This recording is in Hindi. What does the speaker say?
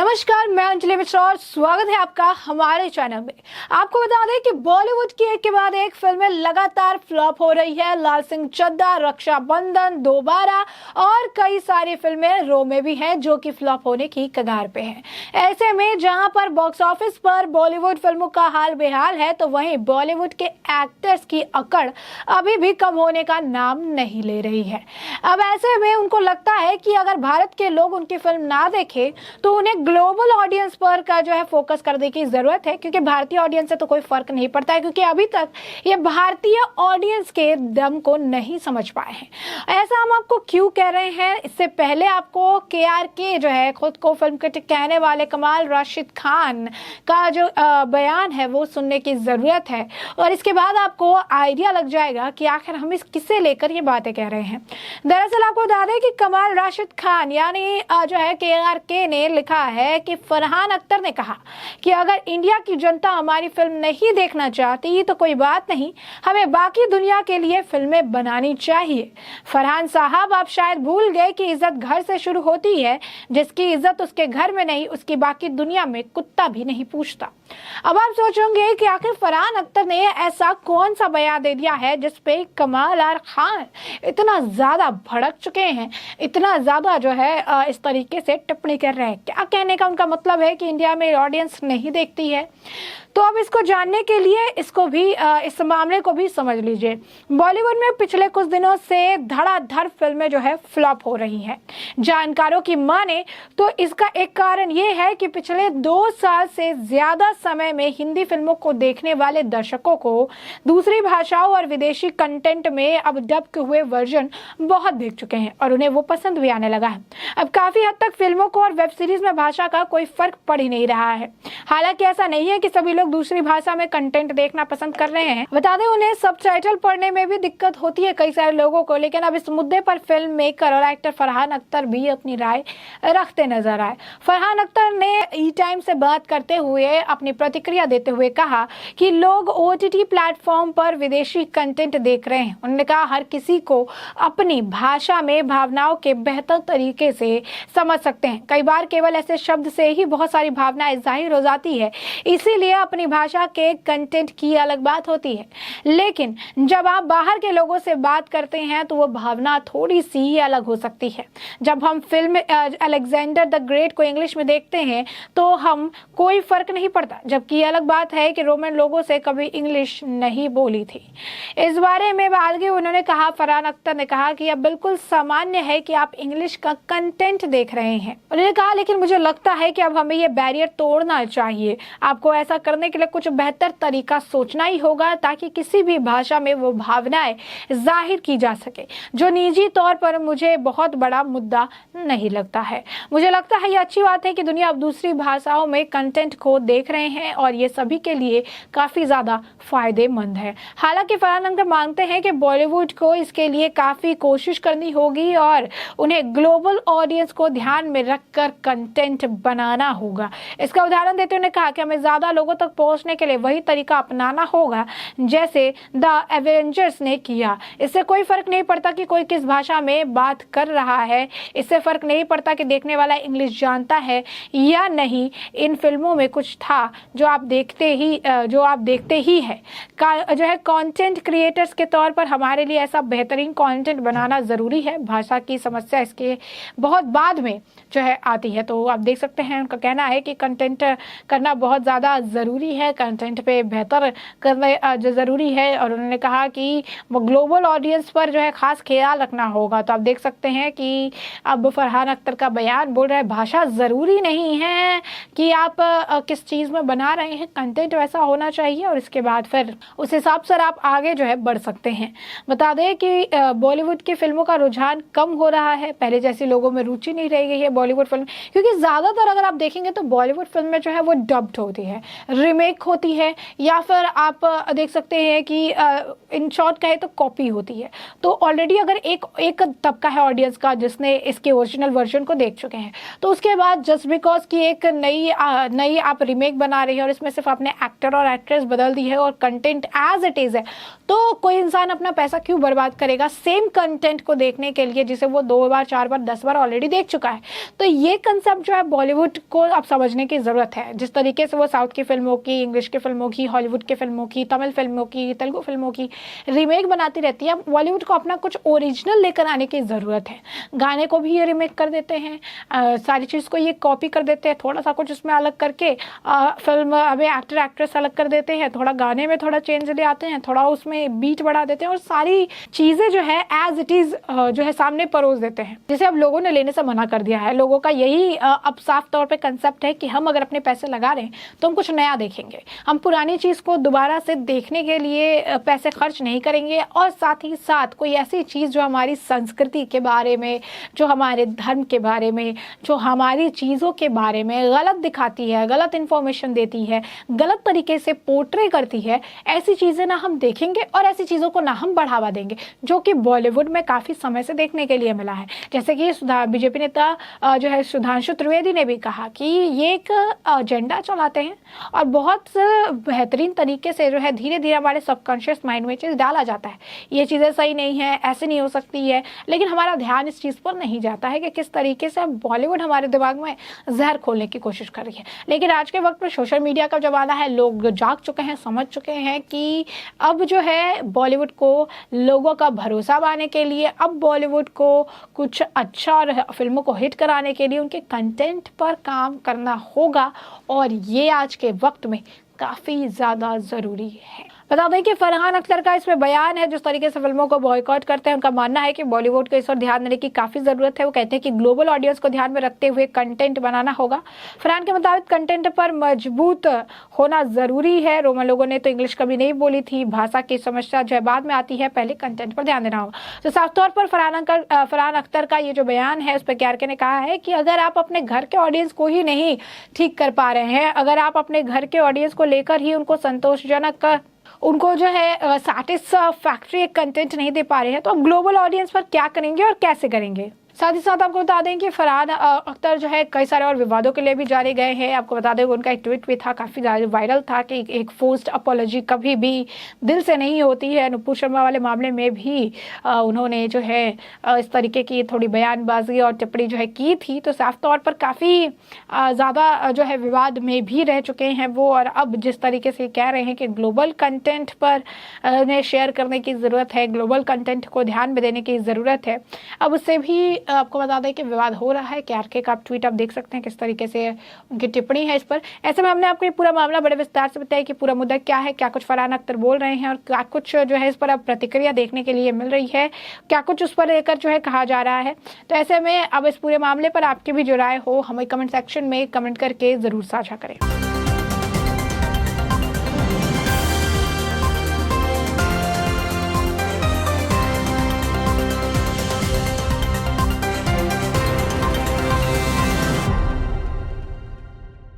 नमस्कार, मैं अंजलि मिश्रा और स्वागत है आपका हमारे चैनल में। आपको बता दें कि बॉलीवुड की एक के बाद एक फिल्में लगातार फ्लॉप हो रही है। लाल सिंह चड्ढा, रक्षाबंधन, दोबारा और कई सारी फिल्में रो में भी हैं जो कि फ्लॉप होने की कगार पे हैं। ऐसे में जहां पर बॉक्स ऑफिस पर बॉलीवुड फिल्मों का हाल बेहाल है, तो वहीं बॉलीवुड के एक्टर्स की अकड़ अभी भी कम होने का नाम नहीं ले रही है। अब ऐसे में उनको लगता है कि अगर भारत के लोग उनकी फिल्म ना देखें तो उन्हें ग्लोबल ऑडियंस पर का जो है फोकस करने की जरूरत है, क्योंकि भारतीय ऑडियंस से तो कोई फर्क नहीं पड़ता है, क्योंकि अभी तक ये भारतीय ऑडियंस के दम को नहीं समझ पाए हैं। ऐसा हम आपको क्यों कह रहे हैं, इससे पहले आपको KRK जो है, खुद को फिल्म क्रिटिक कहने वाले कमाल राशिद खान का जो बयान है वो सुनने की जरूरत है, और इसके बाद आपको आइडिया लग जाएगा कि आखिर हम इस किससे लेकर ये बातें कह रहे हैं। दरअसल आपको बता दें कि कमाल राशिद खान यानी जो है KRK ने लिखा है कि फरहान अख्तर ने कहा कि अगर इंडिया की जनता हमारी फिल्म नहीं देखना चाहती तो कोई बात नहीं, हमें बाकी दुनिया के लिए फिल्में बनानी चाहिए। फरहान साहब, आप शायद भूल गए कि इज्जत घर से शुरू होती है। जिसकी इज्जत उसके घर में नहीं, उसकी बाकी दुनिया में कुत्ता भी नहीं पूछता। अब आप सोचेंगे कि आखिर फरहान अख्तर ने ऐसा कौन सा बयान दे दिया है जिसपे कमाल आर खान इतना ज्यादा भड़क चुके हैं, इतना ज्यादा जो है इस तरीके से टिप्पणी कर रहे हैं। क्या कहने का उनका मतलब है कि इंडिया में ऑडियंस नहीं देखती है? तो अब इसको जानने के लिए इसको भी इस मामले को भी समझ लीजिए। बॉलीवुड में पिछले कुछ दिनों से धड़ाधड़ फिल्में जो है फ्लॉप हो रही हैं। जानकारों की माने तो इसका एक कारण ये है कि पिछले 2 साल से ज्यादा समय में हिंदी फिल्मों को देखने वाले दर्शकों को दूसरी भाषाओं और विदेशी कंटेंट में अब डब हुए वर्जन बहुत देख चुके हैं और उन्हें वो पसंद भी आने लगा है। अब काफी हद तक फिल्मों को और वेब सीरीज में भाषा का कोई फर्क पड़ ही नहीं रहा है। हालांकि ऐसा नहीं है कि सभी लोग दूसरी भाषा में कंटेंट देखना पसंद कर रहे हैं। बता दें, उन्हें सबटाइटल पढ़ने में भी दिक्कत होती है कई सारे लोगों को। लेकिन अब इस मुद्दे पर फिल्म मेकर और एक्टर फरहान अख्तर भी अपनी राय रखते नजर आए। फरहान अख्तर ने ई टाइम से बात करते हुए अपनी प्रतिक्रिया देते हुए कहा कि लोग OTT प्लेटफॉर्म पर विदेशी कंटेंट देख रहे हैं। उन्होंने कहा, हर किसी को अपनी भाषा में भावनाओं के बेहतर तरीके से समझ सकते हैं। कई बार केवल ऐसे शब्द से ही बहुत सारी भावनाएं जाहिर हो जाती है, इसीलिए अपनी भाषा के कंटेंट की अलग बात होती है। लेकिन जब आप बाहर के लोगों से बात करते हैं तो वो भावना थोड़ी सी अलग हो सकती है। जब हम फिल्म अलेक्जेंडर द ग्रेट को इंग्लिश में देखते हैं तो हम कोई फर्क नहीं पड़ता, जबकि अलग बात है कि रोमन लोगों से कभी इंग्लिश नहीं बोली थी। इस बारे में आगे उन्होंने कहा, फरहान अख्तर ने कहा कि यह बिल्कुल सामान्य है कि आप इंग्लिश का कंटेंट देख रहे हैं। उन्होंने कहा, लेकिन मुझे लगता है कि अब हमें यह बैरियर तोड़ना चाहिए। आपको ऐसा करने के लिए कुछ बेहतर तरीका सोचना ही होगा ताकि किसी भी भाषा में वो भावनाएं जाहिर की जा सके, जो निजी तौर पर मुझे बहुत बड़ा मुद्दा नहीं लगता है। मुझे लगता है ये अच्छी बात है कि दुनिया अब दूसरी भाषाओं में कंटेंट को देख रहे हैं और ये सभी के लिए काफी ज्यादा फायदेमंद है। हालांकि फरहान अख्तर मानते हैं कि बॉलीवुड को इसके लिए काफी कोशिश करनी होगी और उन्हें ग्लोबल ऑडियंस को ध्यान में रखकर कंटेंट बनाना होगा। इसका उदाहरण देते हुए कहा कि हमें ज्यादा लोगों तक पहुंचने के लिए वही तरीका अपनाना होगा जैसे द एवेंजर्स ने किया। इससे कोई फर्क नहीं पड़ता कि कोई किस भाषा में बात कर रहा है, इससे फर्क नहीं पड़ता कि देखने वाला इंग्लिश जानता है या नहीं। इन फिल्मों में कुछ था जो आप देखते ही है। जो है कंटेंट क्रिएटर्स के तौर पर हमारे लिए ऐसा बेहतरीन कंटेंट बनाना जरूरी है। भाषा की समस्या इसके बहुत बाद में जो है आती है। तो आप देख सकते हैं, उनका कहना है कि कंटेंट करना बहुत ज़्यादा ज़रूरी है, कंटेंट पे बेहतर करना ज़रूरी है। और उन्होंने कहा कि वो ग्लोबल ऑडियंस पर जो है ख़ास ख्याल रखना होगा। तो आप देख सकते हैं कि अब फरहान अख्तर का बयान बोल रहा है, भाषा ज़रूरी नहीं है कि आप किस चीज़ में बना रहे हैं, कंटेंट वैसा होना चाहिए और इसके बाद फिर उस हिसाब से आप आगे जो है बढ़ सकते हैं। बता दें कि बॉलीवुड की फिल्मों का रुझान कम हो रहा है। पहले जैसी लोगों में रुचि नहीं रह गई है बॉलीवुड फिल्म, क्योंकि ज़्यादातर अगर आप देखेंगे तो बॉलीवुड फिल्म में जो है वो डब्ड होती है, रीमेक होती है, या फिर आप देख सकते हैं कि इन शॉर्ट कहे तो कॉपी होती है। तो ऑलरेडी अगर एक तबका है ऑडियंस का जिसने इसके ओरिजिनल वर्जन को देख चुके हैं, तो उसके बाद जस्ट बिकॉज की एक नई आप रीमेक बना रही है और इसमें सिर्फ आपने एक्टर और एक्ट्रेस बदल दी है और कंटेंट एज इट इज है, तो कोई इंसान अपना पैसा क्यों बर्बाद करेगा सेम कंटेंट को देखने के लिए जिसे वो 2 बार 4 बार 10 बार ऑलरेडी देख चुका है। तो ये कंसेप्ट जो है बॉलीवुड को अब समझने की ज़रूरत है। जिस तरीके से वो साउथ की फिल्मों की, इंग्लिश की फिल्मों की, हॉलीवुड की फिल्मों की, तमिल फिल्मों की, तेलुगु फिल्मों की रीमेक बनाती रहती है, बॉलीवुड को अपना कुछ ओरिजिनल लेकर आने की ज़रूरत है। गाने को भी ये रीमेक कर देते हैं, सारी चीज़ को ये कॉपी कर देते हैं, थोड़ा सा कुछ उसमें अलग करके फिल्म अभी एक्टर एक्ट्रेस अलग कर देते हैं, थोड़ा गाने में थोड़ा चेंज ले आते हैं, थोड़ा उसमें बीट बढ़ा देते हैं और सारी चीज़ें जो है एज इट इज़ जो है सामने परोस देते हैं, जिसे अब लोगों ने लेने से मना कर दिया है। लोगों का यही अब साफ तौर पे कंसेप्ट है कि हम अगर अपने पैसे लगा रहे हैं तो हम कुछ नया देखेंगे, हम पुरानी चीज़ को दोबारा से देखने के लिए पैसे खर्च नहीं करेंगे और साथ ही साथ कोई ऐसी चीज़ जो हमारी संस्कृति के बारे में, जो हमारे धर्म के बारे में, जो हमारी चीज़ों के बारे में गलत दिखाती है, गलत इन्फॉर्मेशन देती है, गलत तरीके से पोर्ट्रे करती है, ऐसी चीज़ें ना हम देखेंगे और ऐसी चीज़ों को ना हम बढ़ावा देंगे, जो कि बॉलीवुड में काफ़ी समय से देखने के लिए मिला है। जैसे कि बीजेपी नेता जो है सुधांशु त्रिवेदी ने भी कहा कि ये एक एजेंडा चलाते हैं और बहुत बेहतरीन तरीके से जो है धीरे धीरे हमारे सबकॉन्शियस माइंड में चीज़ डाला जाता है, ये चीज़ें सही नहीं है, ऐसे नहीं हो सकती है, लेकिन हमारा ध्यान इस चीज़ पर नहीं जाता है कि किस तरीके से बॉलीवुड हमारे दिमाग में जहर खोलने की कोशिश कर रही है। लेकिन आज के वक्त में सोशल मीडिया का ज़माना है, लोग जाग चुके हैं, समझ चुके हैं कि अब जो है बॉलीवुड को लोगों का भरोसा पाने के लिए, अब बॉलीवुड को कुछ अच्छा और फिल्मों को हिट कराने के लिए उनके कंटेंट पर काम करना होगा और ये आज के वक्त में काफ़ी ज़्यादा ज़रूरी है। बता दें कि फरहान अख्तर का इसमें बयान है, जिस तरीके से फिल्मों को बॉयकॉट करते हैं, उनका मानना है कि बॉलीवुड को इस ओर ध्यान देने की काफ़ी ज़रूरत है। वो कहते हैं कि ग्लोबल ऑडियंस को ध्यान में रखते हुए कंटेंट बनाना होगा। फरहान के मुताबिक कंटेंट पर मजबूत होना ज़रूरी है। रोमन लोगों ने तो इंग्लिश कभी नहीं बोली थी, भाषा की समस्या जो है बाद में आती है, पहले कंटेंट पर ध्यान देना होगा। तो साफ तौर पर फरहान अख्तर का ये जो बयान है, उस पर केआरके ने कहा है कि अगर आप अपने घर के ऑडियंस को ही नहीं ठीक कर पा रहे हैं, अगर आप अपने घर के ऑडियंस को लेकर ही उनको संतोषजनक, उनको जो है सैटिस्फैक्टरी कंटेंट नहीं दे पा रहे हैं, तो आप ग्लोबल ऑडियंस पर क्या करेंगे और कैसे करेंगे। साथ ही साथ आपको बता दें कि फरहान अख्तर जो है कई सारे और विवादों के लिए भी जाने गए हैं। आपको बता दें उनका एक ट्वीट भी था, काफ़ी वायरल था कि एक फोर्स्ड अपॉलॉजी कभी भी दिल से नहीं होती है। नुपुर शर्मा वाले मामले में भी उन्होंने जो है इस तरीके की थोड़ी बयानबाजी और टिप्पणी जो है की थी, तो साफ तौर पर काफ़ी ज़्यादा जो है विवाद में भी रह चुके हैं वो। और अब जिस तरीके से कह रहे हैं कि ग्लोबल कंटेंट पर उन्हें शेयर करने की ज़रूरत है, ग्लोबल कंटेंट को ध्यान में देने की ज़रूरत है, अब उससे भी आपको बता दें कि विवाद हो रहा है। केआरके का आप ट्वीट आप देख सकते हैं किस तरीके से उनकी टिप्पणी है इस पर। ऐसे में हमने आपको ये पूरा मामला बड़े विस्तार से बताया कि पूरा मुद्दा क्या है, क्या कुछ फरहान अख्तर बोल रहे हैं और क्या कुछ जो है इस पर अब प्रतिक्रिया देखने के लिए मिल रही है, क्या कुछ उस पर लेकर जो है कहा जा रहा है। तो ऐसे में अब इस पूरे मामले पर आपकी भी जो राय हो, हमें कमेंट सेक्शन में कमेंट करके ज़रूर साझा करें।